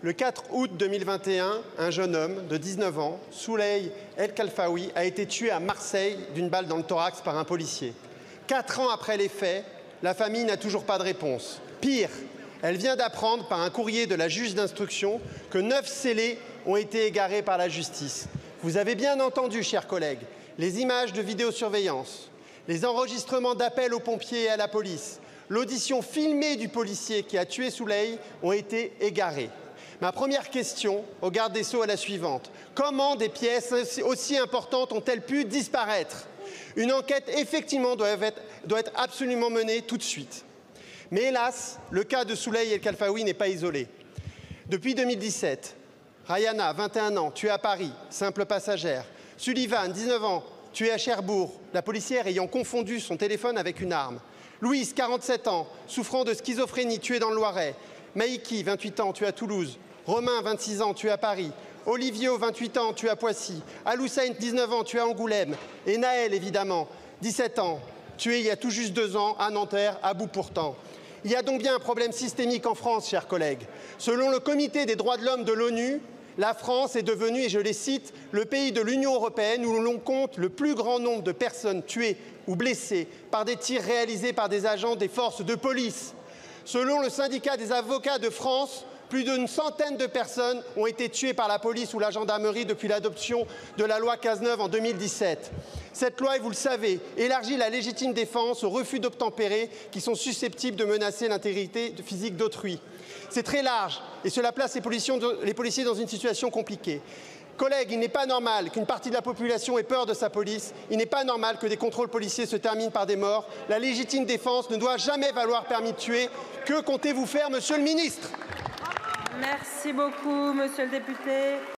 Le 4 août 2021, un jeune homme de 19 ans, Souley El Khalfaoui, a été tué à Marseille d'une balle dans le thorax par un policier. 4 ans après les faits, la famille n'a toujours pas de réponse. Pire, elle vient d'apprendre par un courrier de la juge d'instruction que 9 scellés ont été égarés par la justice. Vous avez bien entendu, chers collègues, les images de vidéosurveillance, les enregistrements d'appels aux pompiers et à la police, l'audition filmée du policier qui a tué Souley ont été égarés. Ma première question au garde des Sceaux est la suivante. Comment des pièces aussi importantes ont-elles pu disparaître? Une enquête, effectivement, doit être absolument menée tout de suite. Mais hélas, le cas de Souley El Khalfaoui n'est pas isolé. Depuis 2017, Rayana, 21 ans, tuée à Paris, simple passagère. Sullivan, 19 ans, tué à Cherbourg, la policière ayant confondu son téléphone avec une arme. Louise, 47 ans, souffrant de schizophrénie, tuée dans le Loiret. Maïki, 28 ans, tué à Toulouse. Romain, 26 ans, tué à Paris. Olivio, 28 ans, tué à Poissy. Aloussane, 19 ans, tué à Angoulême. Et Naël, évidemment, 17 ans, tué il y a tout juste 2 ans à Nanterre, à bout portant. Il y a donc bien un problème systémique en France, chers collègues. Selon le Comité des droits de l'homme de l'ONU, la France est devenue, et je les cite, le pays de l'Union européenne où l'on compte le plus grand nombre de personnes tuées ou blessées par des tirs réalisés par des agents des forces de police. Selon le syndicat des avocats de France, plus d'une centaine de personnes ont été tuées par la police ou la gendarmerie depuis l'adoption de la loi Cazeneuve en 2017. Cette loi, vous le savez, élargit la légitime défense aux refus d'obtempérer qui sont susceptibles de menacer l'intégrité physique d'autrui. C'est très large et cela place les policiers dans une situation compliquée. Collègues, il n'est pas normal qu'une partie de la population ait peur de sa police. Il n'est pas normal que des contrôles policiers se terminent par des morts. La légitime défense ne doit jamais valoir permis de tuer. Que comptez-vous faire, monsieur le ministre ? Merci beaucoup, monsieur le député.